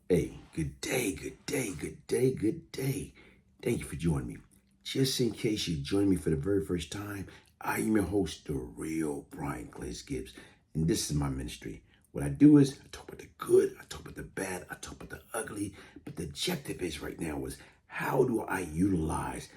Hey, good day, good day, good day, good day. Thank you for joining me. Just in case you joined me for the very first time, I am your host, the real Brian Glaze Gibbs, and this is my ministry. What I do is I talk about the good, I talk about the bad, I talk about the ugly, but the objective is right now is how do I utilize,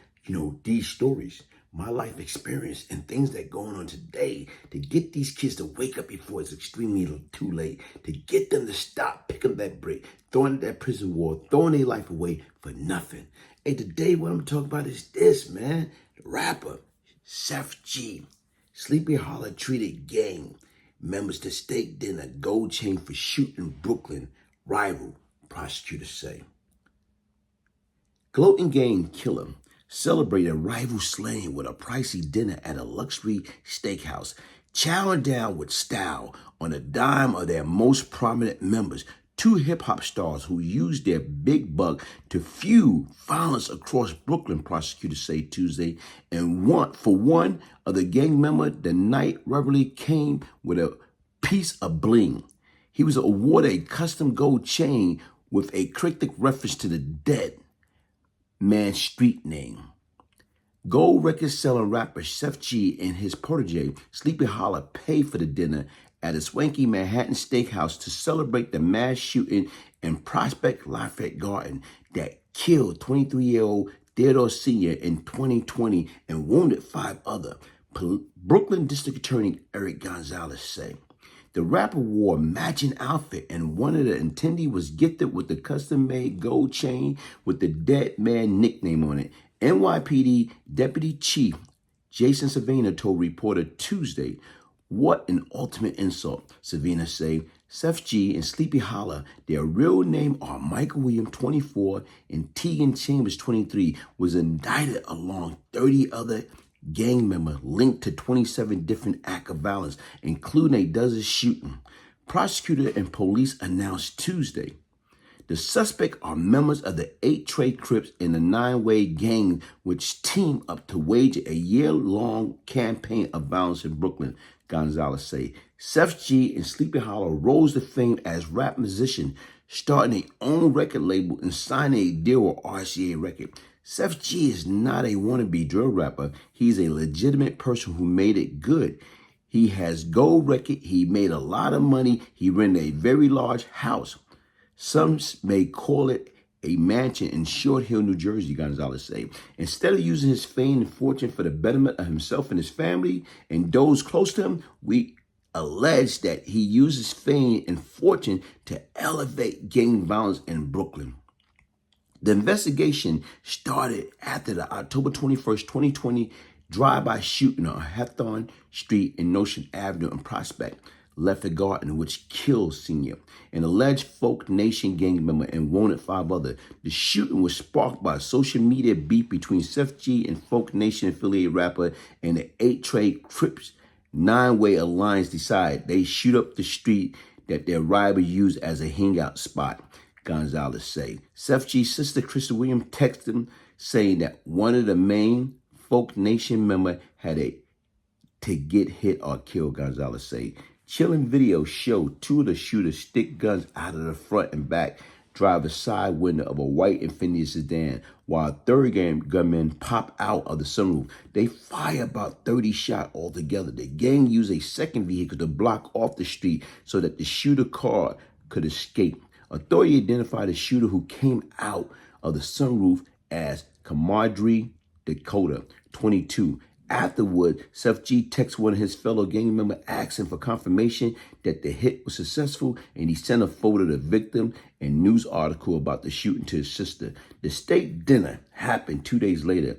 these stories, my life experience and things that going on today to get these kids to wake up before it's extremely too late, to get them to stop picking up that brick, throwing that prison wall, throwing their life away for nothing. Hey, today what I'm talking about is this, man. The rapper, Sheff G, Sleepy Hollow treated gang members to stake dinner, gold chain for shooting Brooklyn rival, prosecutors say. Gloating gang killer celebrated rival slaying with a pricey dinner at a luxury steakhouse, chowing down with style on a dime of their most prominent members, two hip-hop stars who used their big buck to fuel violence across Brooklyn, prosecutors say Tuesday. And for one of the gang member, the night revelry came with a piece of bling. He was awarded a custom gold chain with a cryptic reference to the dead man's street name. Gold record selling rapper Sheff G and his protege Sleepy Hollow paid for the dinner at a swanky Manhattan steakhouse to celebrate the mass shooting in Prospect Lafayette Garden that killed 23-year-old Theodore Sr. in 2020 and wounded 5 others. Brooklyn District Attorney Eric Gonzalez said. The rapper wore a matching outfit, and one of the attendees was gifted with the custom-made gold chain with the dead man nickname on it. NYPD Deputy Chief Jason Savannah told reporter Tuesday, "What an ultimate insult," Savannah said. Sheff G and Sleepy Hollow, their real name are Michael Williams, 24, and Tegan Chambers, 23, was indicted along 30 other gang members linked to 27 different acts of violence, including a dozen shootings. Prosecutor and police announced Tuesday. The suspects are members of the 8 Trade Crips and the 9-Way gang, which teamed up to wage a year-long campaign of violence in Brooklyn, Gonzalez said. Sheff G and Sleepy Hollow rose to fame as rap musicians, starting their own record label and signing a deal with RCA Records. Sheff G is not a wannabe drill rapper. He's a legitimate person who made it good. He has gold record. He made a lot of money. He rented a very large house. Some may call it a mansion in Short Hill, New Jersey, Gonzalez said. Instead of using his fame and fortune for the betterment of himself and his family and those close to him, we allege that he uses fame and fortune to elevate gang violence in Brooklyn. The investigation started after the October 21st, 2020 drive-by shooting on Hawthorne Street and Notion Avenue in Prospect, Lafayette Garden, which killed Senior, an alleged Folk Nation gang member, and wounded 5 others. The shooting was sparked by a social media beef between Sheff G and Folk Nation affiliated rapper and the 8 Trade Crips 9-Way Alliance decided they shoot up the street that their rival used as a hangout spot, Gonzalez said. Sheff G's sister, Krista Williams, texted him saying that one of the main Folk Nation members had to get hit or killed, Gonzalez said. Chilling video showed 2 of the shooters stick guns out of the front and back driver's side window of a white Infiniti sedan, while a third gunman popped out of the sunroof. They fired about 30 shots altogether. The gang used a second vehicle to block off the street so that the shooter car could escape. Authority identified the shooter who came out of the sunroof as Kamadri Dakota, 22. Afterward, Sheff G texted one of his fellow gang members asking for confirmation that the hit was successful, and he sent a photo of the victim and news article about the shooting to his sister. The steak dinner happened 2 days later.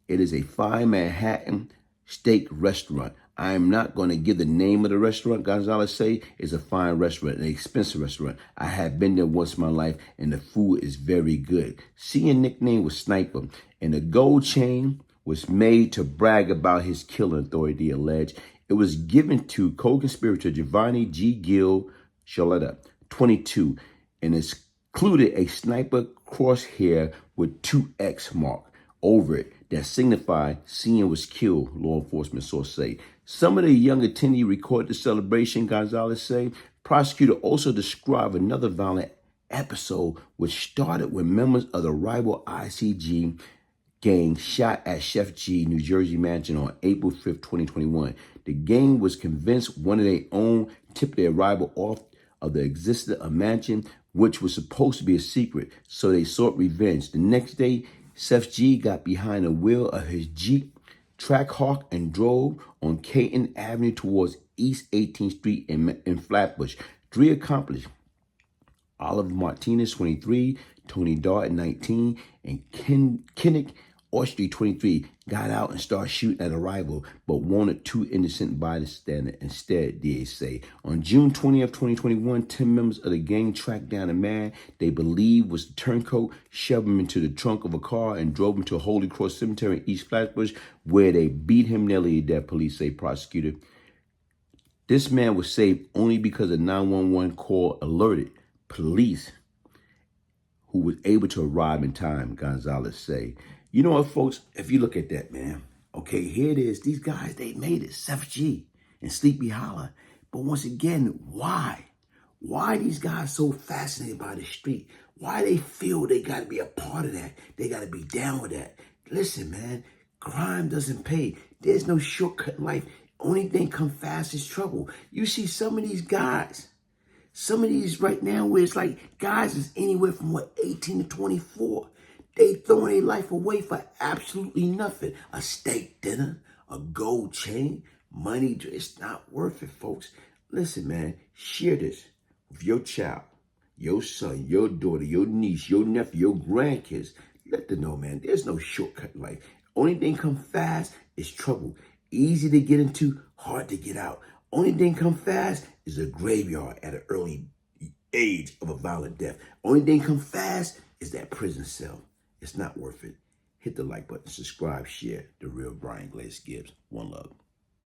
It is a fine Manhattan steak restaurant. I am not going to give the name of the restaurant, Gonzalez say. It's a fine restaurant, an expensive restaurant. I have been there once in my life, and the food is very good. Senior nickname was Sniper, and the gold chain was made to brag about his killing, authority alleged. It was given to co-conspirator Giovanni G. Gil Shaletta, 22, and included a sniper crosshair with 2X mark over it that signified Senior was killed, law enforcement source say. Some of the young attendees recorded the celebration, Gonzalez say. Prosecutor also described another violent episode, which started when members of the rival ICG gang shot at Sheff G, New Jersey mansion on April 5th, 2021. The gang was convinced one of their own tipped their rival off of the existence of mansion, which was supposed to be a secret, so they sought revenge. The next day, Sheff G got behind the wheel of his Jeep Trackhawk and drove on Caton Avenue towards East 18th Street in Flatbush. Three accomplices, Oliver Martinez, 23, Tony Dart, 19, and Kenneth Austry, 23, got out and started shooting at a rival, but wanted two innocent bystanders instead, DA say. On June 20th, 2021, 10 members of the gang tracked down a man they believed was the turncoat, shoved him into the trunk of a car, and drove him to Holy Cross Cemetery in East Flatbush, where they beat him nearly to death, police say. Prosecutor, this man was saved only because a 911 call alerted police, who was able to arrive in time, Gonzalez say. You know what, folks? If you look at that, man, okay, here it is. These guys, they made it. Sheff G and Sleepy Hollow. But once again, why? Why these guys so fascinated by the street? Why they feel they got to be a part of that? They got to be down with that. Listen, man, crime doesn't pay. There's no shortcut in life. Only thing come fast is trouble. You see some of these guys, some of these right now where it's like guys is anywhere from, 18 to 24. They throwing their life away for absolutely nothing. A steak dinner, a gold chain, money. It's not worth it, folks. Listen, man, share this with your child, your son, your daughter, your niece, your nephew, your grandkids. Let them know, man, there's no shortcut in life. Only thing come fast is trouble. Easy to get into, hard to get out. Only thing come fast is a graveyard at an early age of a violent death. Only thing come fast is that prison cell. It's not worth it. Hit the like button, subscribe, share. The real Brian Glaze Gibbs. One love.